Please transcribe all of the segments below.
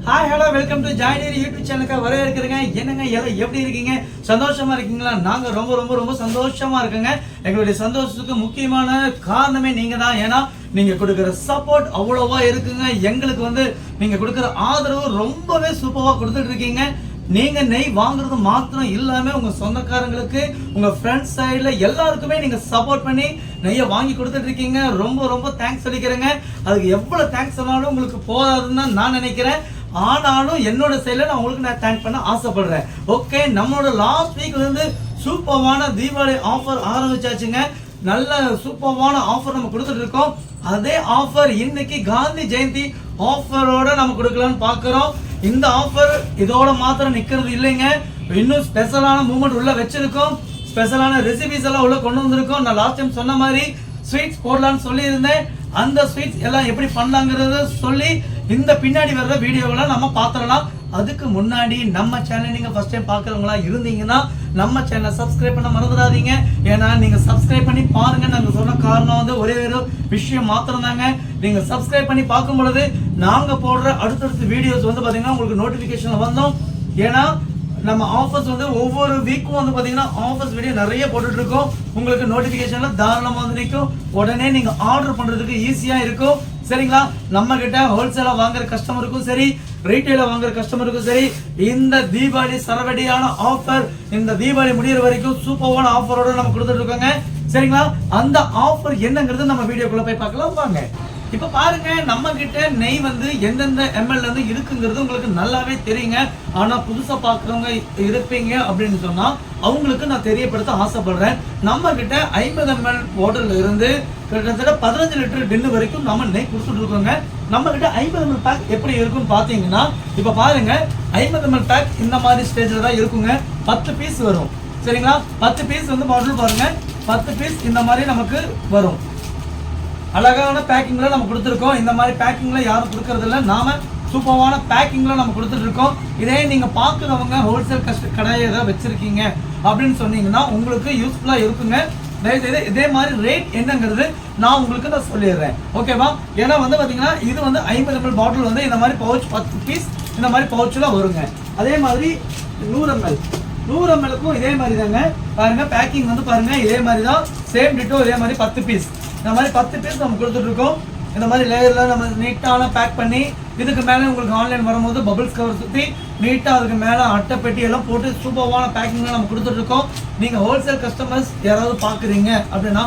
Hi hello welcome to Joy dairy YouTube சேனலுக்கு வரவேற்கிறேங்க. என்னங்க எல்லாம் எப்படி இருக்கீங்க? சந்தோஷமா இருக்கீங்களா? நாங்க ரொம்ப ரொம்ப ரொம்ப சந்தோஷமா இருக்கோங்க. எங்களுடைய சந்தோஷத்துக்கு முக்கியமான காரணமே நீங்க தான். ஏன்னா நீங்க கொடுக்குற சப்போர்ட் அவ்வளவா இருக்குங்க. எங்களுக்கு நீங்க கொடுக்குற ஆதரவு ரொம்பவே சூப்பரா கொடுத்துட்டு இருக்கீங்க. நீங்க நெய் வாங்குறது மாத்திரம் இல்லாம உங்க சொந்தக்காரங்களுக்கு உங்க ஃப்ரெண்ட்ஸ் சைடுல எல்லாருக்குமே நீங்க சப்போர்ட் பண்ணி நெய்யை வாங்கி கொடுத்துட்டு இருக்கீங்க. ரொம்ப ரொம்ப தேங்க்ஸ் சொல்லிக்கிறேங்க. அதுக்கு எவ்வளவு தேங்க்ஸ் சொன்னாலும் உங்களுக்கு போதாதுன்னு தான் நான் நினைக்கிறேன். ஆனாலும் என்னோட சைடுல நான் உங்களுக்கு தேங்க் பண்ண ஆசைப்படுறேன். ஓகே, நம்மளோட லாஸ்ட் வீக்ல சூப்பரான தீபாவளி ஆஃபர் ஆரம்பிச்சாச்சுங்க. நல்ல சூப்பரான ஆஃபர் நம்ம கொடுத்துட்டு இருக்கோம். அதே ஆஃபர் இன்னைக்கு காந்தி ஜெயந்தி ஆஃபரோட நம்ம கொடுக்கலாம்னு பாக்குறோம். இந்த ஆஃபர் இதோட மாத்திரம் நிக்கிறது இல்லைங்க. இன்னும் ஸ்பெஷலான மூமெண்ட் உள்ள வச்சிருக்கோம். ஸ்பெஷலான ரெசிபிஸ் எல்லாம் உள்ள கொண்டு வந்திருக்கோம். நான் லாஸ்ட் டைம் சொன்ன மாதிரி ஸ்வீட்ஸ் போடலாம்னு சொல்லி இருந்தேன். அந்த ஸ்வீட்ஸ் எல்லாம் எப்படி பண்ணலாங்கிறத சொல்லி இந்த பின்னாடி வர்ற வீடியோவை நம்ம பாத்திரலாம். அதுக்கு முன்னாடி நம்ம சேனல் நீங்க ஃபர்ஸ்ட் டைம் பாக்குறவங்களா இருந்தீங்கன்னா நம்ம சேனலை சப்ஸ்கிரைப் பண்ண மறந்துடாதீங்க. ஏன்னா நீங்க சப்ஸ்கிரைப் பண்ணி பாருங்க. நாங்க சொன்ன காரணம் ஒரே ஒரு விஷயம் மாத்திரம் தாங்க. நீங்க சப்ஸ்கிரைப் பண்ணி பார்க்கும் பொழுது நாங்க போடுற அடுத்தடுத்த வீடியோஸ் பாத்தீங்கன்னா உங்களுக்கு நோட்டிபிகேஷன் வந்தோம். ஏன்னா நம்ம ஆஃபர்ஸ் ஒவ்வொரு வீக்கும் பாத்தீங்கன்னா ஆஃபர்ஸ் வீடியோ நிறைய போட்டுட்டு இருக்கோம். உங்களுக்கு நோட்டிபிகேஷன்ல தாராளமா நிற்கும். உடனே நீங்க ஆர்டர் பண்றதுக்கு ஈஸியா இருக்கும். சரிங்களா? நம்ம கிட்ட ஹோல்சேலா வாங்குற கஸ்டமருக்கும் சரி, ரீட்டைல வாங்குற கஸ்டமருக்கும் சரி, இந்த தீபாவளி சரவடியான ஆஃபர் இந்த தீபாவளி முடியிற வரைக்கும் சூப்பரான ஆஃபரோட நம்ம கொடுத்துட்டு இருக்கோங்க. சரிங்களா? அந்த ஆஃபர் என்னங்கிறது நம்ம வீடியோக்குள்ள போய் பார்க்கலாம் வாங்க. இப்ப பாருங்க, நம்ம கிட்ட நெய் எந்தெந்த எம்எல் இருக்குங்கிறது உங்களுக்கு நல்லாவே தெரியுங்க. ஆனா புதுசா பாக்குறவங்க இருப்பீங்க அப்படின்னு சொன்னா அவங்களுக்கு நான் தெரியப்படுத்த ஆசைப்படுறேன். நம்ம கிட்ட 50 ml பாட்டில் இருந்து கிட்டத்தட்ட 15 லிட்டர் டின்னு வரைக்கும் நம்ம நெய் கொடுத்துட்டு இருக்கோங்க. நம்ம கிட்ட 50 ml பேக் எப்படி இருக்குன்னு பாத்தீங்கன்னா, இப்ப பாருங்க 50 ml பேக் இந்த மாதிரி ஸ்டேஜ்ல தான் இருக்குங்க. 10 பீஸ் வரும். சரிங்களா? 10 பீஸ் பாட்டில் பாருங்க, 10 பீஸ் இந்த மாதிரி நமக்கு வரும். அழகான பேக்கிங்ல நம்ம கொடுத்துருக்கோம். இந்த மாதிரி பேக்கிங்ல யாரும் கொடுக்கறது இல்லை. நாம சூப்பரான பேக்கிங்ல நம்ம கொடுத்துட்டு இருக்கோம். இதே நீங்க பாக்குறவங்க ஹோல்சேல் கடையை ஏதாவது வச்சிருக்கீங்க அப்படின்னு சொன்னீங்கன்னா உங்களுக்கு யூஸ்ஃபுல்லா இருக்குங்க. தயவுசெய்து இதே மாதிரி ரேட் என்னங்கிறது நான் உங்களுக்கு நான் சொல்லிடுறேன். ஓகேவா? ஏன்னா பாத்தீங்கன்னா இது 50 ml பாட்டில் இந்த மாதிரி பவுச் 10 பீஸ் இந்த மாதிரி பவுச்ல வருங்க. அதே மாதிரி 100 mlக்கும் இதே மாதிரி தாங்க. பாருங்க பேக்கிங் பாருங்க இதே மாதிரி தான். சேம் டிட்டோ இதே மாதிரி 10 பீஸ் இந்த மாதிரி 10 பீஸ் நம்ம கொடுத்துட்டு இருக்கோம். இந்த மாதிரி லேயர்ல நம்ம நீட்டான பேக் பண்ணி இதுக்கு மேல உங்களுக்கு ஆன்லைன் வரும்போது பபிள்ஸ் கவர் சுத்தி நீட்டா அதுக்கு மேல அட்டை பெட்டி எல்லாம் போட்டு சூப்பரான பேக்கிங்ல நம்ம கொடுத்துட்டு இருக்கோம். நீங்க ஹோல்சேல் கஸ்டமர்ஸ் யாராவது பாக்குறீங்க அப்படின்னா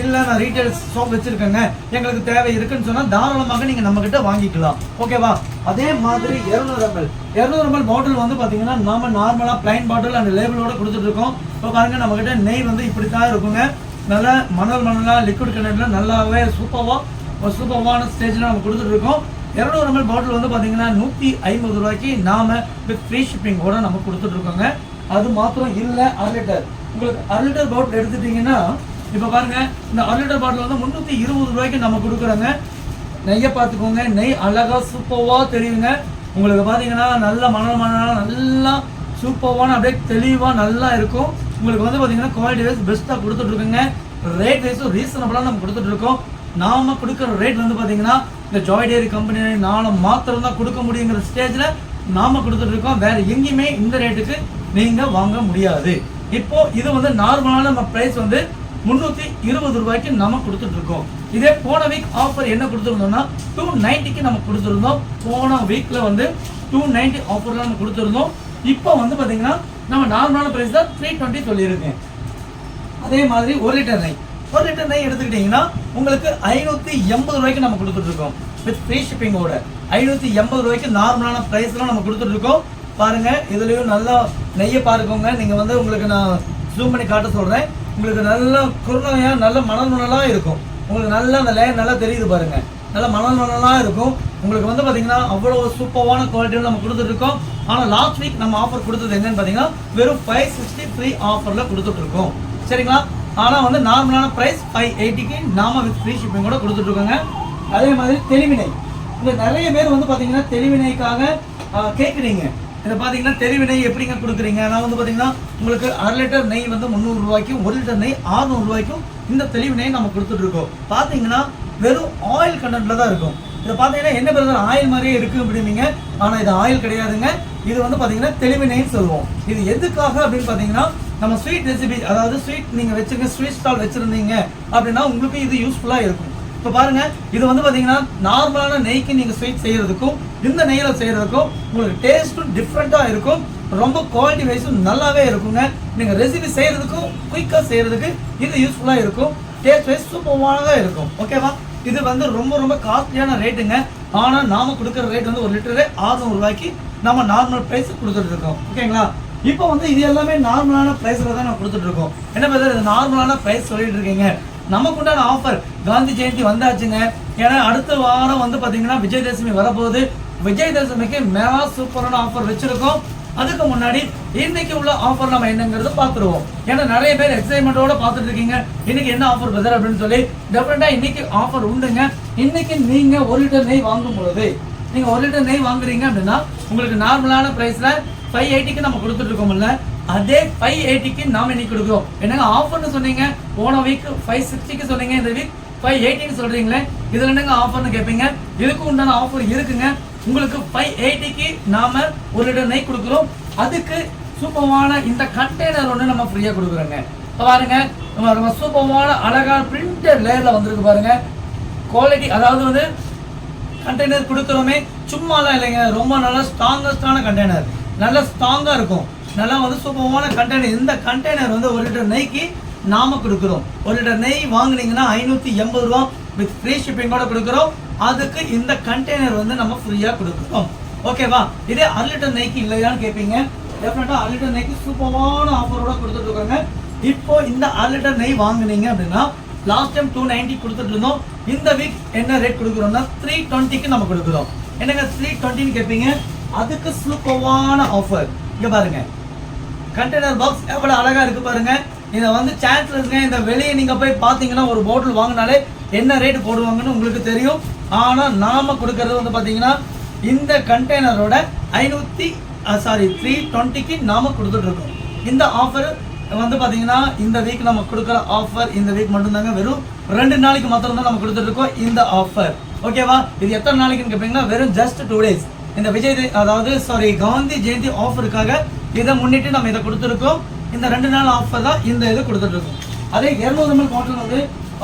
இல்ல நான் ரீட்டைல் ஷாப் வச்சிருக்கேங்க எங்களுக்கு தேவை இருக்குன்னு சொன்னா தாராளமாக நீங்க நம்ம கிட்ட வாங்கிக்கலாம். ஓகேவா? அதே மாதிரி 200 ml பாட்டில் பாத்தீங்கன்னா நாம நார்மலா பிளைன் பாட்டில் அண்ட் லேபிளோட கொடுத்துட்டு இருக்கோம். இப்போ பாருங்க நம்ம கிட்ட நெய் இப்படித்தான் இருக்குங்க. நல்ல மணலா லிக்விட் கண்டென்ட்ல நல்லாவே சூப்பரான ஸ்டேஜ்ல நம்ம கொடுத்துட்டு இருக்கோம். 200 ml பாட்டில் பாத்தீங்கன்னா 150 ரூபாய்க்கு நாம வித் ஃப்ரீ ஷிப்பிங்கோட நம்ம கொடுத்துட்டு இருக்கோங்க. அது மாத்திரம் இல்ல, 1/2 லிட்டர் உங்களுக்கு 1/2 லிட்டர் பாட்டில் எடுத்துட்டீங்கன்னா இப்ப பாருங்க இந்த 1/2 லிட்டர் பாட்டில் 320 ரூபாய்க்கு நம்ம கொடுக்குறோங்க. நெய்யை பார்த்துக்கோங்க. நெய் அழகா சூப்பரா தெரியுங்க. உங்களுக்கு பாத்தீங்கன்னா நல்ல மணல் நல்லா சூப்பரான அப்படியே தெளிவா நல்லா இருக்கும். உங்களுக்கு பாத்தீங்கன்னா குவாலிட்டி வைஸ் பெஸ்டா கொடுத்துட்டு இருக்கோங்க. ரேட் வைஸும் ரீசனபிளா நம்ம கொடுத்துட்டு இருக்கோம். நாம கொடுக்குற ரேட் பாத்தீங்கன்னா இந்த ஜாய் டெய்ரி கம்பெனி நானும் மாத்திரம் தான் கொடுக்க முடியுங்கிற ஸ்டேஜ்ல நாம கொடுத்துட்டு இருக்கோம். வேற எங்கேயுமே இந்த ரேட்டுக்கு நீங்க வாங்க முடியாது. இப்போ இது நார்மலான நம்ம பிரைஸ் 320 ரூபாய்க்கு நம்ம கொடுத்துட்டு இருக்கோம். இதே போன வீக் ஆஃபர் என்ன கொடுத்துருந்தோம்னா 290க்கு நம்ம கொடுத்துருந்தோம். போன வீக்ல 290 ஆஃபர்ல நம்ம கொடுத்துருந்தோம். இப்போ பாத்தீங்கன்னா நம்ம நார்மலான பிரைஸ் தான் 320 சொல்லியிருக்கேன். அதே மாதிரி 1 லிட்டர் நெய் எடுத்துக்கிட்டீங்கன்னா உங்களுக்கு 580 ரூபாய்க்கு நம்ம கொடுத்துட்டு இருக்கோம். வித் ஃப்ரீ ஷிப்பிங்கோட 580 ரூபாய்க்கு நார்மலான பிரைஸ்ல நம்ம கொடுத்துட்டு இருக்கோம். பாருங்க இதுலயும் நல்லா நெய்யை பாருங்க. நீங்க உங்களுக்கு நான் ஜூம் பண்ணி காட்ட சொல்றேன். உங்களுக்கு நல்ல குருணையா நல்ல மணலா இருக்கும். உங்களுக்கு நல்ல அந்த லேயர் நல்லா தெரியுது பாருங்க. நல்ல மணலா இருக்கும். உங்களுக்கு பாத்தீங்கன்னா அவ்வளவு சூப்பரான குவாலிட்டியில நம்ம கொடுத்துட்டு இருக்கோம். ஆனா லாஸ்ட் வீக் நம்ம ஆஃபர் கொடுத்தது என்னன்னு பாத்தீங்கன்னா வெறும் 560 ஃப்ரீ ஆஃபர்ல கொடுத்துட்டு இருக்கோம். சரிங்களா? ஆனா நார்மலான பிரைஸ் 580க்கு நாம வித் ஃப்ரீ ஷிப்பிங்கோட கொடுத்துட்டு இருக்கோங்க. அதே மாதிரி தெளிவினை இந்த நிறைய பேர் பாத்தீங்கன்னா தெளிவினைக்காக கேட்குறீங்க. இதை பாத்தீங்கன்னா தெளிவினை எப்படிங்க கொடுக்குறீங்க? நான் பாத்தீங்கன்னா உங்களுக்கு 1/2 லிட்டர் நெய் 300 ரூபாய்க்கும் 1 லிட்டர் நெய் 600 ரூபாய்க்கும் இந்த தெளிவினையை நம்ம கொடுத்துட்டு இருக்கோம். பாத்தீங்கன்னா வெறும் ஆயில் கண்டென்ட்ல தான் இருக்கும். இதை பார்த்தீங்கன்னா என்ன பிரதர் ஆயில் மாதிரியே இருக்கு அப்படின்னீங்க. ஆனா இது ஆயில் கிடையாதுங்க. இது வந்து பாத்தீங்கன்னா தெளிவினைன்னு சொல்லுவோம். இது எதுக்காக அப்படின்னு பாத்தீங்கன்னா நம்ம ஸ்வீட் ரெசிபி, அதாவது ஸ்வீட் நீங்க வச்சுங்க ஸ்வீட் ஸ்டால் வச்சிருந்தீங்க அப்படின்னா உங்களுக்கு இது யூஸ்ஃபுல்லா இருக்கும். இப்போ பாருங்க, இது வந்து பாத்தீங்கன்னா நார்மலான நெய்க்கு நீங்க ஸ்வீட் செய்யறதுக்கும் இந்த நெய்யில செய்யறதுக்கும் உங்களுக்கு டேஸ்ட்டும் டிஃப்ரெண்டா இருக்கும். ரொம்ப குவாலிட்டி வைஸும் நல்லாவே இருக்குங்க. நீங்க ரெசிபி செய்யறதுக்கும் குயிக்கா செய்யறதுக்கு இது யூஸ்ஃபுல்லா இருக்கும். டேஸ்ட் வைஸ் சூப்பராக இருக்கும். ஓகேவா? இது வந்து ரொம்ப ரொம்ப காஸ்ட்லியான ரேட்டுங்க. ஆனா நாம கொடுக்குற ரேட் வந்து 1 லிட்டரு 600 ரூபாய்க்கு நம்ம நார்மல் பிரைஸ் கொடுத்துட்டு இருக்கோம். ஓகேங்களா? இப்போ வந்து இது எல்லாமே நார்மலான பிரைஸ்ல தான் நம்ம கொடுத்துட்டு இருக்கோம். என்ன பிரதர் இது நார்மலான பிரைஸ் சொல்லிட்டு இருக்கீங்க? நமக்கு உண்டான ஆஃபர் காந்தி ஜெயந்தி வந்தாச்சுங்க. ஏன்னா அடுத்த வாரம் வந்து பாத்தீங்கன்னா விஜயதசமி வரப்போகுது. விஜயதசமிக்கு மேலா சூப்பரான ஆஃபர் வச்சிருக்கோம். அதுக்கு முன்னாடி இன்னைக்கு உள்ள ஆஃபர் நம்ம என்னங்கிறது பார்த்துருவோம். ஏன்னா நிறைய பேர் எக்ஸைட்மெண்டோட பார்த்துட்டு இருக்கீங்க இன்னைக்கு என்ன ஆஃபர் பிரதர் அப்படின்னு சொல்லி. டெஃபினட்டா இன்னைக்கு ஆஃபர் உண்டுங்க. இன்னைக்கு நீங்க 1 லிட்டர் நெய் வாங்கும் பொழுது, நீங்க 1 லிட்டர் நெய் வாங்குறீங்க அப்படின்னா உங்களுக்கு நார்மலான பிரைஸ்ல 580க்கு நம்ம கொடுத்துட்டு இருக்கோம்ல, அதே 580க்கு நாம இன்னைக்கு கொடுக்குறோம். என்னங்க ஆஃபர்னு சொன்னீங்க, போன வீக் 560க்கு சொன்னீங்க, இந்த வீக் 580க்கு சொல்றீங்களே, இதுல என்னங்க ஆஃபர்னு கேட்பீங்க. இதுக்கு உண்டான ஆஃபர் இருக்குங்க. உங்களுக்கு 580க்கு நாம 1 லிட்டர் நெய் கொடுக்குறோம். அதுக்கு சூப்பரான இந்த கண்டெய்னர் ஒன்று நம்ம ஃப்ரீயா கொடுக்குறோங்க. பாருங்க, நம்ம சூப்பரான அழகான பிரிண்டட் லேயர்ல வந்திருக்கு பாருங்க. குவாலிட்டி, அதாவது வந்து கண்டெய்னர் கொடுக்குறோமே சும்மாலாம் இல்லைங்க, ரொம்ப நல்லா ஸ்ட்ராங்கஸ்டான கண்டெய்னர், நல்லா ஸ்ட்ராங்கா இருக்கும். நல்லா வந்து சூப்பரான கண்டெய்னர். இந்த கண்டெய்னர் வந்து 1 லிட்டர் நெய்க்கு நாம கொடுக்குறோம். 1 லிட்டர் நெய் வாங்குனீங்கன்னா 580 ரூபா வித் ஃப்ரீ ஷிப்பிங்கோட கொடுக்குறோம். அதுக்கு இந்த கண்டெய்னர் வந்து நம்ம ஃப்ரீயா கொடுக்குறோம். ஓகேவா? இதே 1 லிட்டர் நெய்க்கு இல்லையான்னு கேட்பீங்க. டெஃபினட்டா 1 லிட்டர் நெய்க்கு சூப்பரான ஆஃபரோட கொடுத்துட்டு இருக்காங்க. இப்போ இந்த 1 லிட்டர் நெய் வாங்குனீங்க அப்படின்னா லாஸ்ட் டைம் 290 கொடுத்துட்டு இருந்தோம். இந்த வீக் என்ன ரேட் கொடுக்குறோம்னா 320க்கு நம்ம கொடுக்குறோம். என்னங்க 320ன்னு கேட்பீங்க. அதுக்கு சூப்பரான ஆஃபர். இங்க பாருங்க, கண்டெய்னர் பாக்ஸ் எவ்வளவு அழகா இருக்கு பாருங்க. இதை வந்து சான்ஸ்லெஸ்ங்க. இந்த வெளியே நீங்க போய் பாத்தீங்கன்னா ஒரு பாட்டில் வாங்கினாலே என்ன ரேட் போடுவாங்கன்னு உங்களுக்கு தெரியும். ஆனா நாம கொடுக்கறது வந்து பாத்தீங்கன்னா இந்த கண்டெய்னரோட 320க்கு நாம கொடுத்துட்டு இருக்கோம். இந்த ஆஃபர் வந்து பாத்தீங்கன்னா இந்த வீக் நம்ம கொடுக்குற ஆஃபர் இந்த வீக் மட்டும் தாங்க. வெறும் 2 நாளைக்கு மாத்திரம் தான் நம்ம கொடுத்துட்டு இருக்கோம் இந்த ஆஃபர். ஓகேவா? இது எத்தனை நாளைக்குன்னு கேட்பீங்கன்னா வெறும் ஜஸ்ட் 2 days. இந்த காந்தி ஜெயந்தி ஆஃபருக்காக இதை முன்னிட்டு நம்ம இதை கொடுத்துருக்கோம். இந்த 2 நாள் ஆஃபர் தான் இந்த இது கொடுத்துட்டு இருக்கோம். அதே 200 ml பாட்டில் வந்து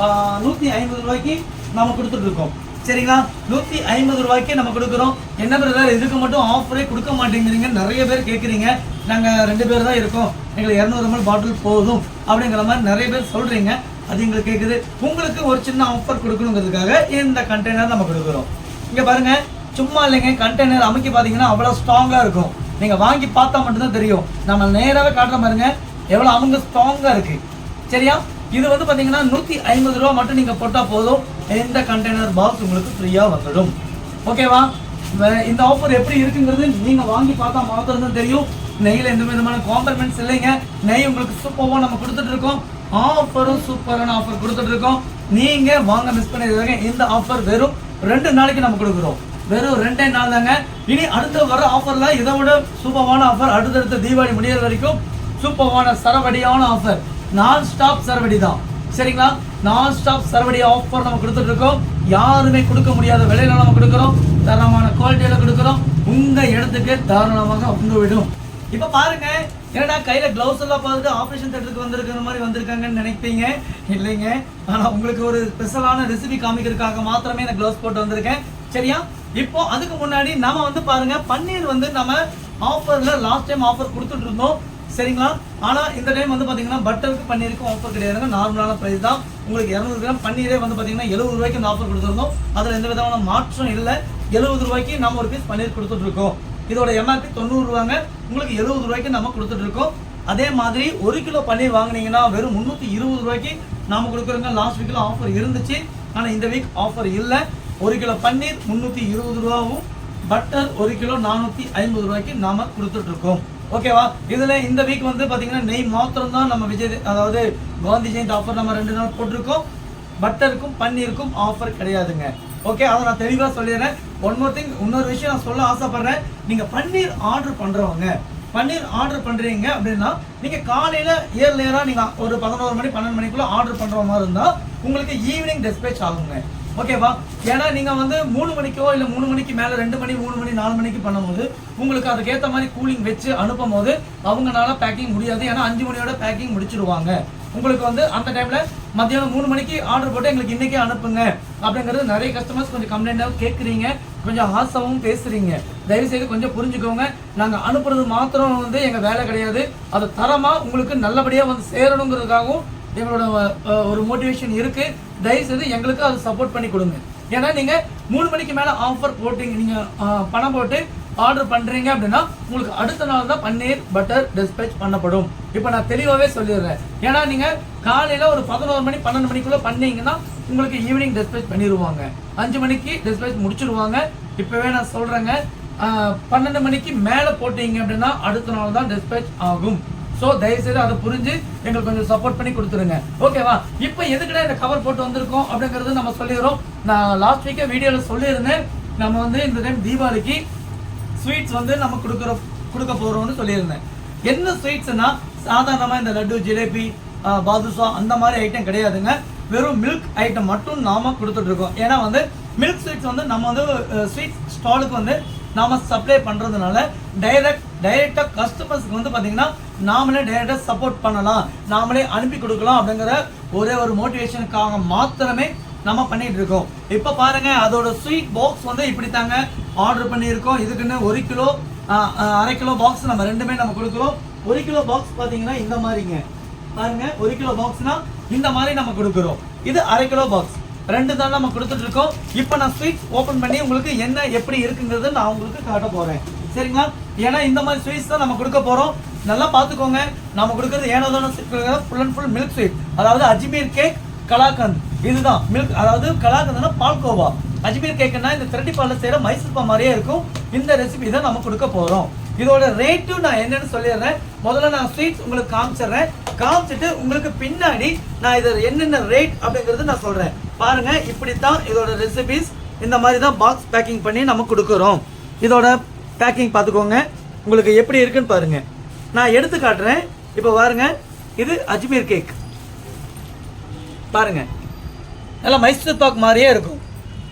150 ரூபாய்க்கு நம்ம கொடுத்துட்டு இருக்கோம். சரிங்களா? 150 ரூபாய்க்கு நம்ம கொடுக்குறோம். என்ன பிரதர் இதுக்கு மட்டும் ஆஃபரே கொடுக்க மாட்டேங்கிறீங்க, நிறைய பேர் கேட்குறீங்க. நாங்கள் 2 பேர் தான் இருக்கோம், எங்களுக்கு 200 ml பாட்டில் போதும் அப்படிங்கிற மாதிரி நிறைய பேர் சொல்றீங்க. அது எங்களுக்கு கேட்குது. உங்களுக்கு ஒரு சின்ன ஆஃபர் கொடுக்கணுங்கிறதுக்காக இந்த கண்டெய்னர் நம்ம கொடுக்குறோம். இங்க பாருங்க, சும்மா இல்லைங்க, கண்டெய்னர் அமைக்க பார்த்தீங்கன்னா அவ்வளோ ஸ்ட்ராங்கா இருக்கும். நீங்க வாங்கி பார்த்தா மட்டும்தான் தெரியும். நம்ம நேராவே காட்டுற பாருங்க எவ்வளவு அவங்க ஸ்ட்ராங்கா இருக்கு. சரியா? இது வந்து பாத்தீங்கன்னா 150 ரூபா மட்டும் நீங்க போட்டா போதும், இந்த கண்டெய்னர் பாக்ஸ் உங்களுக்கு ஃப்ரீயா வந்துடும். ஓகேவா? இந்த ஆஃபர் எப்படி இருக்குங்கிறது நீங்க வாங்கி பார்த்தா மாத்திரம் தான் தெரியும். நெய்ல எந்த விதமான காம்ப்ரமைஸ் இல்லைங்க. நெய் உங்களுக்கு சூப்பரா நம்ம கொடுத்துட்டு இருக்கோம். ஆஃபரும் சூப்பரான ஆஃபர் கொடுத்துட்டு இருக்கோம். நீங்க வாங்க மிஸ் பண்ணிடுவாங்க. இந்த ஆஃபர் வெறும் 2 நாளைக்கு நம்ம கொடுக்குறோம். வெறும் 2 நாள் தாங்க. இனி அடுத்த வர ஆஃபர்ல இதை விட சூப்பரான ஆஃபர் அடுத்தடுத்த தீபாவளி முடியற வரைக்கும் சூப்பரான சரவடியான ஆஃபர். நான் ஸ்டாப் சரவடி தான். சரிங்களா? நான் ஸ்டாப் சரவடி ஆஃபர் நம்ம கொடுத்துட்டு இருக்கோம். யாருமே கொடுக்க முடியாத விலையில நம்ம கொடுக்குறோம். தரமான குவாலிட்டியில கொடுக்குறோம். உங்க இடத்துக்கு தாராளமாக வந்து விடும். இப்ப பாருங்க, என்னடா கையில கிளவுஸ் எல்லாம் பார்த்துட்டு ஆபரேஷன் தேட்டருக்கு வந்திருக்கிற மாதிரி வந்திருக்காங்கன்னு நினைப்பீங்க. இல்லைங்க, ஆனா உங்களுக்கு ஒரு ஸ்பெஷலான ரெசிபி காமிக்கிறதுக்காக மாத்திரமே இந்த கிளவுஸ் போட்டு வந்திருக்கேன். சரியா? இப்போ அதுக்கு முன்னாடி நம்ம வந்து பாருங்க, பன்னீர் வந்து நம்ம ஆஃபர்ல லாஸ்ட் டைம் ஆஃபர் கொடுத்துட்டு இருந்தோம். சரிங்களா? ஆனா இந்த டைம் வந்து பாத்தீங்கன்னா பட்டருக்கு பன்னீருக்கும் ஆஃபர் கிடையாதுங்க. நார்மலான பிரைஸ் தான். உங்களுக்கு 200 கிராம் பன்னீரே வந்து பாத்தீங்கன்னா 70 ரூபாய்க்கு இந்த ஆஃபர் கொடுத்துருந்தோம். அதுல எந்த விதமான மாற்றம் இல்லை. 70 ரூபாய்க்கு நம்ம ஒரு பீஸ் பன்னீர் கொடுத்துட்டு இருக்கோம். இதோட எம்ஆர்பி 90 ரூபாங்க. உங்களுக்கு 70 ரூபாய்க்கு நம்ம கொடுத்துட்டு இருக்கோம். அதே மாதிரி 1 கிலோ பன்னீர் வாங்கினீங்கன்னா வெறும் 320 ரூபாய்க்கு நாம கொடுக்குறோங்க. லாஸ்ட் வீக்ல ஆஃபர் இருந்துச்சு, ஆனா இந்த வீக் ஆஃபர் இல்லை. 1 கிலோ பன்னீர் 320 ரூபாவும், பட்டர் 1 கிலோ 450 ரூபாய்க்கு நாம கொடுத்துட்டு இருக்கோம். ஓகேவா? இதுல இந்த வீக் வந்து பாத்தீங்கன்னா நெய் மாத்திரம் தான் நம்ம அதாவது காந்தி ஜெயந்தி ஆஃபர் நம்ம 2 நாள் போட்டிருக்கோம். பட்டருக்கும் பன்னீருக்கும் ஆஃபர் கிடையாதுங்க. ஓகே, அதை நான் தெளிவா சொல்லிடுறேன். ஒன் மோர் திங், இன்னொரு விஷயம் நான் சொல்ல ஆசைப்படுறேன். நீங்க பன்னீர் ஆர்டர் பண்றவங்க, பன்னீர் ஆர்டர் பண்றீங்க அப்படின்னா நீங்க காலையில இயர்லியரா நீங்க ஒரு 11 மணி 12 மணிக்குள்ள ஆர்டர் பண்ற மாதிரி இருந்தா உங்களுக்கு ஈவினிங் டிஸ்பேச் ஆகுங்க. ஓகேவா? ஏன்னா நீங்க வந்து 3 மணிக்கோ இல்ல 3 மணிக்கு மேல 2 மணி 3 மணி 4 மணிக்கு பண்ணும்போது உங்களுக்கு அதுக்கேற்ற மாதிரி கூலிங் வச்சு அனுப்பும் போது அவங்களால பேக்கிங் முடியாது. ஏன்னா 5 மணியோட பேக்கிங் முடிச்சிருவாங்க. உங்களுக்கு வந்து அந்த டைம்ல மத்தியானம் 3 மணிக்கு ஆர்டர் போட்டு எங்களுக்கு இன்னைக்கே அனுப்புங்க அப்படிங்கிறது நிறைய கஸ்டமர்ஸ் கொஞ்சம் கம்ப்ளைண்டாகவும் கேட்குறீங்க, கொஞ்சம் ஆசாவும் பேசுறீங்க. தயவு செய்து கொஞ்சம் புரிஞ்சுக்கோங்க. நாங்கள் அனுப்புறது மாத்திரம் வந்து எங்கள் வேலை கிடையாது. அது தரமாக உங்களுக்கு நல்லபடியாக வந்து சேரணுங்கிறதுக்காகவும் எங்களோட ஒரு மோட்டிவேஷன் இருக்கு. தயவு செய்து எங்களுக்கு அது சப்போர்ட் பண்ணி கொடுங்க. ஏன்னா நீங்க 3 மணிக்கு மேல ஆஃபர் போட்டீங்க, நீங்க பணம் போட்டு ஆர்டர் பண்றீங்க அப்படின்னா உங்களுக்கு அடுத்த நாள் தான் பன்னீர் பட்டர் டிஸ்பேச் பண்ணப்படும். இப்போ நான் தெளிவாகவே சொல்லிடுறேன். ஏன்னா நீங்க காலையில ஒரு 11 மணி 12 மணிக்குள்ள பண்ணீங்கன்னா உங்களுக்கு ஈவினிங் டிஸ்பேச் பண்ணிடுவாங்க. 5 மணிக்கு டிஸ்பேச் முடிச்சிருவாங்க. இப்பவே நான் சொல்றேங்க, 12 மணிக்கு மேல போட்டீங்க அப்படின்னா அடுத்த நாள் தான் டிஸ்பேச் ஆகும். ஸோ தயவுசெய்து அதை புரிஞ்சு எங்களுக்கு கொஞ்சம் சப்போர்ட் பண்ணி கொடுத்துருங்க. ஓகேவா? இப்போ எதுக்குடா இந்த கவர் போட்டு வந்திருக்கோம் அப்படிங்கிறது நம்ம சொல்லிடுறோம். நான் லாஸ்ட் வீக்கே வீடியோவில் சொல்லியிருந்தேன், நம்ம வந்து இந்த டைம் தீபாவளிக்கு ஸ்வீட்ஸ் வந்து நம்ம கொடுக்க போகிறோம்னு சொல்லியிருந்தேன். என்ன ஸ்வீட்ஸ்னா சாதாரணமாக இந்த லட்டு, ஜிலேபி, பாதுஷா அந்த மாதிரி ஐட்டம் கிடையாதுங்க. வெறும் மில்க் ஐட்டம் மட்டும் நாம கொடுத்துட்டு இருக்கோம். ஏன்னா வந்து மில்க் ஸ்வீட்ஸ் வந்து நம்ம வந்து ஸ்வீட் ஸ்டாலுக்கு வந்து நாம சப்ளை பண்றதுனால டைரக்டா கஸ்டமர்ஸ்க்கு வந்து பாத்தீங்கன்னா நாமளே டைரக்டா சப்போர்ட் பண்ணலாம், நாமளே அனுப்பி கொடுக்கலாம் அப்படிங்கிற ஒரே ஒரு மோட்டிவேஷனுக்காக மாத்திரமே நம்ம பண்ணிட்டு இருக்கோம். இப்ப பாருங்க, அதோட ஸ்வீட் பாக்ஸ் வந்து இப்படி தாங்க ஆர்டர் பண்ணியிருக்கோம். இதுக்குன்னு 1 கிலோ 1/2 கிலோ பாக்ஸ் நம்ம ரெண்டுமே நம்ம கொடுக்குறோம். 1 கிலோ பாக்ஸ் பாத்தீங்கன்னா இந்த மாதிரிங்க பாருங்க. 1 கிலோ பாக்ஸ்னா இந்த மாதிரி நம்ம கொடுக்குறோம். இது 1/2 கிலோ பாக்ஸ், ரெண்டு தான் நம்ம கொடுத்துட்டு இருக்கோம். இப்போ நான் ஸ்வீட்ஸ் ஓப்பன் பண்ணி உங்களுக்கு என்ன எப்படி இருக்குங்கிறது நான் உங்களுக்கு காட்ட போறேன். சரிங்களா? ஏன்னா இந்த மாதிரி ஸ்வீட்ஸ் தான் நம்ம கொடுக்க போறோம். நல்லா பார்த்துக்கோங்க. நம்ம கொடுக்கறது ஏனோதான full and full milk sweet. அதாவது அஜ்மீர் கேக், கலாகந்த், இதுதான் மில்க். அதாவது கலாகந்த்னா பால்கோவா, அஜ்மீர் கேக்னா இந்த திரட்டி பால்ல செய்யற மைசூர் பா மாதிரியே இருக்கும். இந்த ரெசிபி தான் நம்ம கொடுக்க போறோம். இதோட ரேட்டும் நான் என்னன்னு சொல்லிடுறேன். முதல்ல நான் ஸ்வீட்ஸ் உங்களுக்கு காமிச்சிடுறேன். காமிச்சிட்டு உங்களுக்கு பின்னாடி நான் இது என்னென்ன ரேட் அப்படிங்கிறது நான் சொல்றேன். பாருங்க, இப்படித்தான் இதோட ரெசிபிஸ். இந்த மாதிரி தான் பாக்ஸ் பேக்கிங் பண்ணி நம்ம கொடுக்குறோம். இதோட பேக்கிங் பார்த்துக்கோங்க, உங்களுக்கு எப்படி இருக்குன்னு பாருங்க. நான் எடுத்து காட்டுறேன். இப்போ பாருங்க, இது அஜ்மீர் கேக் பாருங்க, நல்லா மைசூர் பாக் மாதிரியே இருக்கும்.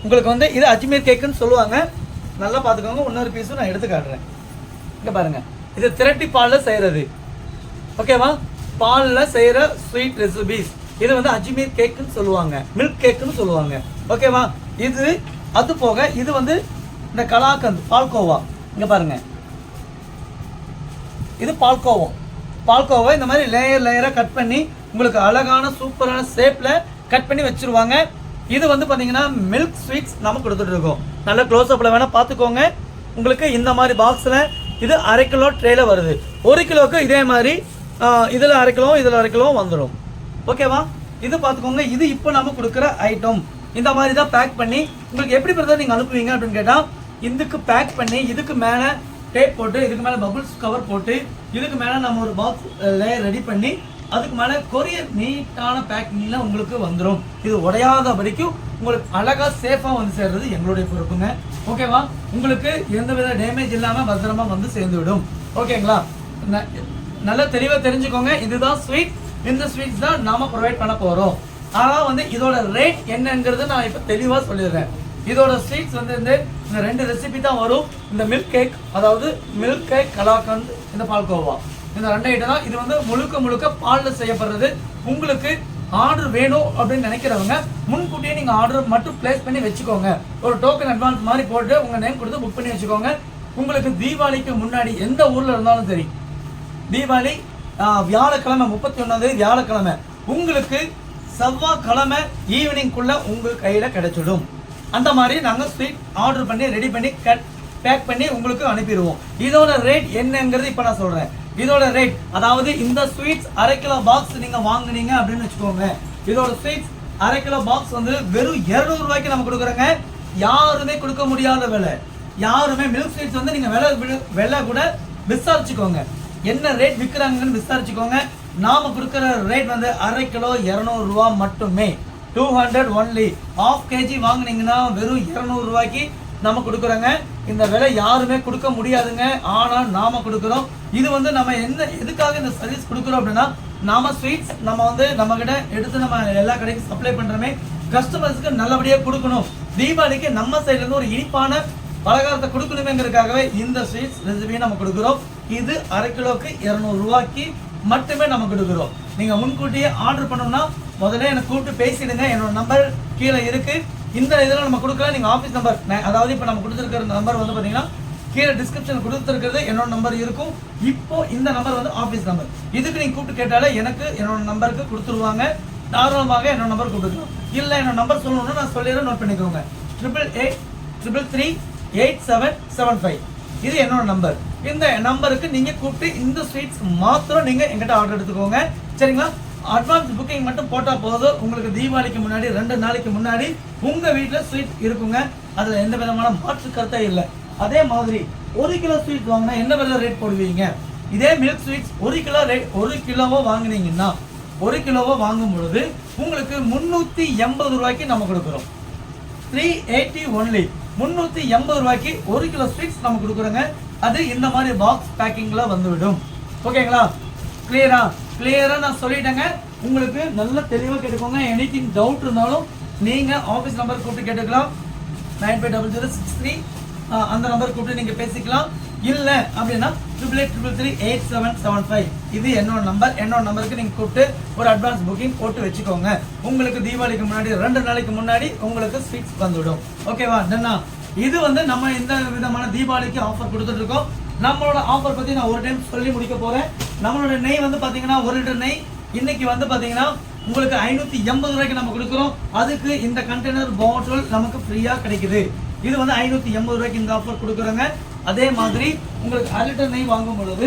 உங்களுக்கு வந்து இது அஜ்மீர் கேக்குன்னு சொல்லுவாங்க. நல்லா பார்த்துக்கோங்க. இன்னொரு பீஸும் நான் எடுத்து காட்டுறேன். இங்க பாருங்க, இது திரட்டி பால்ல செய்யறது. ஓகேவா? பால்ல செய்யற ஸ்வீட் ரெசிபிஸ். இது வந்து அஜ்மீர் கேக்குன்னு சொல்லுவாங்க, மில்க் கேக்குன்னு சொல்லுவாங்க. ஓகேவா? இது அது போக இது வந்து இந்த கலாகந்த் பால்கோவா. இங்க பாருங்க, இது பால்கோவா இந்த மாதிரி லேயரா கட் பண்ணி உங்களுக்கு அழகான சூப்பரான ஷேப்ல கட் பண்ணி வச்சிருவாங்க. இது வந்து பாத்தீங்கன்னா மில்க் ஸ்வீட்ஸ் நம்ம கொடுத்துட்டு இருக்கோம். நல்ல க்ளோஸ் அப்ல வேணா பாத்துக்கோங்க. உங்களுக்கு இந்த மாதிரி பாக்ஸ்ல இது 1/2 கிலோ ட்ரேல வருது. 1 கிலோக்கு இதே மாதிரி இதுல 1/2 கிலோ இதுல 1/2 கிலோ வந்துடும். ஓகேவா? இது பார்த்துக்கோங்க. இது இப்போ நம்ம கொடுக்குற ஐட்டம். இந்த மாதிரி தான் பேக் பண்ணி உங்களுக்கு எப்படி பிரதர் நீங்கள் அனுப்புவீங்க அப்படின்னு கேட்டால், இதுக்கு பேக் பண்ணி இதுக்கு மேலே டேப் போட்டு இதுக்கு மேலே பபுள்ஸ் கவர் போட்டு இதுக்கு மேலே நம்ம ஒரு பாக்ஸ் லேயர் ரெடி பண்ணி அதுக்கு மேலே கொரியர் நீட்டான பேக்கிங்கில் உங்களுக்கு வந்துடும். இது உடையாத வரைக்கும் உங்களுக்கு அழகாக சேஃபாக வந்து சேர்றது எங்களுடைய பொறுப்புங்க. ஓகேவா? உங்களுக்கு எந்தவித டேமேஜ் இல்லாமல் பத்திரமா வந்து சேர்ந்து விடும். ஓகேங்களா? நல்லா தெளிவாக தெரிஞ்சுக்கோங்க. இதுதான் ஸ்வீட். இந்த ஸ்வீட்ஸ் தான் நாம ப்ரொவைட் பண்ண போறோம். ஆனா வந்து இதோட ரேட் என்னங்கிறது நான் இப்ப தெளிவா சொல்லிடுறேன். இதோட ஸ்வீட்ஸ் வந்து இந்த 2 ரெசிபி தான் வரும். இந்த மில்க் கேக், அதாவது மில்க் கேக், கலாகந்த், இந்த பால்கோவா, இந்த 2 ஐட்டம் தான். இது வந்து முழுக்க பால்ல செய்யப்படுறது. உங்களுக்கு ஆர்டர் வேணும் அப்படின்னு நினைக்கிறவங்க முன்கூட்டியே நீங்க ஆர்டர் மட்டும் பிளேஸ் பண்ணி வச்சுக்கோங்க. ஒரு டோக்கன் அட்வான்ஸ் மாதிரி போட்டு உங்க நேம் கொடுத்து புக் பண்ணி வச்சுக்கோங்க. உங்களுக்கு தீபாவளிக்கு முன்னாடி எந்த ஊர்ல இருந்தாலும் சரி, தீபாவளி வியாழக்கிழமை 31 வியாழக்கிழமை உங்களுக்கு செவ்வாய்க்கிழமை ஈவினிங்குள்ள உங்க கையில கிடைச்சிடும். அந்த மாதிரி நாங்க ஸ்வீட் ஆர்டர் பண்ணி ரெடி பண்ணி பேக் பண்ணி உங்களுக்கு அனுப்பிடுவோம். இதோட ரேட் என்னங்கிறது இப்ப நான் சொல்றேன். இதோட ரேட், அதாவது இந்த ஸ்வீட்ஸ் 1/2 கிலோ பாக்ஸ் நீங்க வாங்குனீங்க அப்படின்னு வச்சுக்கோங்க. இதோட ஸ்வீட்ஸ் 1/2 கிலோ பாக்ஸ் வந்து வெறும் 200 ரூபாய்க்கு நம்ம கொடுக்குறோங்க. யாருமே கொடுக்க முடியாத விலை. யாருமே மில்க் ஸ்வீட்ஸ் வந்து நீங்க விலை கூட விசாரிச்சுக்கோங்க, என்ன ரேட் விற்கிறாங்கன்னு விசாரிச்சுக்கோங்க. நாம கொடுக்குற ரேட் வந்து 1/2 கிலோ 200 ரூபா மட்டுமே. 200 ஒன்லி. 1/2 kg வாங்குனீங்கன்னா வெறும் 200 ரூபாய்க்கு நம்ம கொடுக்குறோங்க. இந்த விலை யாருமே கொடுக்க முடியாதுங்க. ஆனா நாம கொடுக்குறோம். இது வந்து நம்ம எதுக்காக இந்த சர்வீஸ் கொடுக்குறோம் அப்படின்னா, நாம ஸ்வீட்ஸ் நம்ம வந்து நம்ம கிட்ட எடுத்து நம்ம எல்லா கடைக்கும் சப்ளை பண்றோமே. கஸ்டமர்ஸ்க்கு நல்லபடியா கொடுக்கணும், தீபாவளிக்கு நம்ம சைடுல இருந்து ஒரு இனிப்பான பலகாரத்தை கொடுக்கணுமேங்கிறதுக்காகவே இந்த ஸ்வீட்ஸ் ரெசிபியை நம்ம கொடுக்குறோம். இது அரை கிலோக்கு 200 ரூபாய்க்கு மட்டுமே நம்ம கொடுக்குறோம். நீங்க முன்கூட்டியே ஆர்டர் பண்ணணும்னா முதல்ல எனக்கு கூப்பிட்டு பேசிடுங்க. என்னோட நம்பர் கீழே இருக்கு. இந்த இதில் நம்ம கொடுக்கலாம். நீங்க ஆஃபீஸ் நம்பர், அதாவது இப்போ நம்ம கொடுத்துருக்கிற நம்பர் வந்து பார்த்தீங்கன்னா கீழே டிஸ்கிரிப்ஷன் கொடுத்துருக்கிறது என்னோட நம்பர் இருக்கும். இப்போ இந்த நம்பர் வந்து ஆஃபீஸ் நம்பர். இதுக்கு நீங்க கூப்பிட்டு கேட்டாலே எனக்கு என்னோட நம்பருக்கு கொடுத்துருவாங்க. தாராளமாக என்னோட நம்பர் கொடுத்துக்கலாம். இல்லை என்னோட நம்பர் சொல்லணும்னா நான் சொல்லிடுறேன், நோட் பண்ணிக்கோங்க. 8883387775. இது என்னோட நம்பர். இந்த நம்பருக்கு நீங்க கூப்பிட்டு இந்த ஸ்வீட்ஸ் மாத்திரம் நீங்க எங்கிட்ட ஆர்டர் எடுத்துக்கோங்க. சரிங்களா? அட்வான்ஸ் புக்கிங் மட்டும் போட்டா போதும். உங்களுக்கு தீபாவளிக்கு முன்னாடி 2 நாளைக்கு முன்னாடி உங்க வீட்டுல ஸ்வீட் இருக்குங்க. அதுல எந்த விதமான மாற்று கருத்தே இல்லை. அதே மாதிரி 1 கிலோ ஸ்வீட் வாங்கினா என்ன விலை ரேட் போடுவீங்க? இதே மில்க் ஸ்வீட்ஸ் 1 கிலோ ரேட் 1 கிலோவோ வாங்கினீங்கன்னா 1 கிலோவோ வாங்கும் பொழுது உங்களுக்கு 380 ரூபாய்க்கு நம்ம கொடுக்குறோம். 380 ஒன்லி. 380 ரூபாய்க்கு 1 கிலோ ஸ்வீட்ஸ் நம்ம கொடுக்குறோங்க. அது இந்த மாதிரி பாக்ஸ் பேக்கிங்ல வந்துவிடும். ஓகேங்களா? கிளியரா நான் சொல்லிட்டேங்க. உங்களுக்கு நல்ல தெளிவாக கேட்டுக்கோங்க. எனிதிங் டவுட் இருந்தாலும் நீங்க ஆஃபீஸ் நம்பர் கூப்பிட்டு கேட்டுக்கலாம். 950063 அந்த நம்பர் கூப்பிட்டு நீங்க பேசிக்கலாம். இல்ல அப்படின்னா 8833387775. இது என்னோட நம்பர். என்னோட நம்பருக்கு நீங்க கூப்பிட்டு ஒரு அட்வான்ஸ் புக்கிங் போட்டு வச்சுக்கோங்க. உங்களுக்கு தீபாவளிக்கு முன்னாடி 2 நாளைக்கு முன்னாடி உங்களுக்கு ஸ்வீட்ஸ் வந்துவிடும். ஓகேவா? டன்னா? இது வந்து நம்ம இந்த விதமான தீபாவளிக்கு ஆஃபர் கொடுத்துட்டு இருக்கோம். நம்மளோட ஆஃபர் பத்தி நான் ஒரு டைம் சொல்லி முடிக்க போறேன். நம்மளோட நெய் வந்து பாத்தீங்கன்னா 1 லிட்டர் நெய் இன்னைக்கு வந்து பாத்தீங்கன்னா உங்களுக்கு 580 ரூபாய்க்கு நம்ம கொடுக்குறோம். அதுக்கு இந்த கண்டெய்னர் பாட்டில் நமக்கு ஃப்ரீயா கிடைக்குது. இது வந்து 580 ரூபாய்க்கு இந்த ஆஃபர் கொடுக்குறோங்க. அதே மாதிரி உங்களுக்கு 1 லிட்டர் நெய் வாங்கும் பொழுது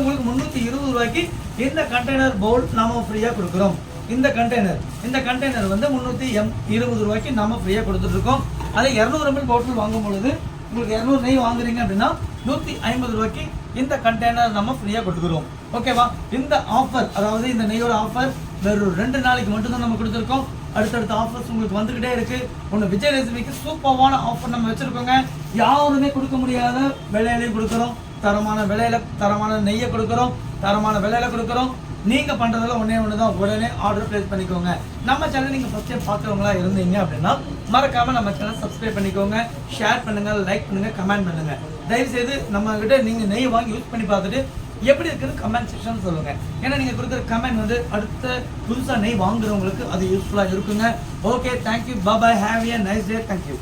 உங்களுக்கு 320 ரூபாய்க்கு இந்த கண்டெய்னர் பவுல் நாம ஃப்ரீயா கொடுக்குறோம். இந்த கண்டெய்னர் வந்து 320 ரூபாய்க்கு நாம ஃப்ரீயா கொடுத்துட்டு இருக்கோம். அதே 200 ml பாட்டில் வாங்கும் பொழுது உங்களுக்கு 200 நெய் வாங்குறீங்க அப்படின்னா 150 ரூபாய்க்கு இந்த கண்டெய்னர் நம்ம ஃப்ரீயா கொடுக்குறோம். ஓகேவா? இந்த ஆஃபர், அதாவது இந்த நெய்யோட ஆஃபர் வெறும் 2 நாளைக்கு மட்டும் தான் நம்ம கொடுத்துருக்கோம். அடுத்தடுத்த ஆஃபர்ஸ் உங்களுக்கு வந்துகிட்டே இருக்கு. ஒன்று விஜய் ரெசிபிக்கு சூப்பரான ஆஃபர் நம்ம வச்சிருக்கோங்க. யாருமே கொடுக்க முடியாத விலையிலையும் கொடுக்குறோம். தரமான விலையில தரமான நெய்யை கொடுக்குறோம். தரமான விலையில கொடுக்குறோம். நீங்க பண்றதுல ஒண்ணு தான், உடனே ஆர்டர் பிளேஸ் பண்ணிக்கோங்க. நம்ம சேனல் நீங்க ஃபர்ஸ்ட் டைம் பார்க்கறவங்களா இருந்தீங்க அப்படின்னா மறக்காம நம்ம சேனல் சப்ஸ்கிரைப் பண்ணிக்கோங்க, ஷேர் பண்ணுங்க, லைக் பண்ணுங்க, கமெண்ட் பண்ணுங்க. தயவு செய்து நம்ம கிட்ட நீங்க நெய் வாங்கி யூஸ் பண்ணி பார்த்துட்டு எப்படி இருக்குன்னு கமெண்ட் செக்ஷன் சொல்லுங்க. ஏன்னா நீங்க கொடுக்குற கமெண்ட் வந்து அடுத்த புதுசா நெய் வாங்குறவங்களுக்கு அது யூஸ்ஃபுல்லா இருக்குங்க. Okay, thank you, bye, have a nice day, thank you.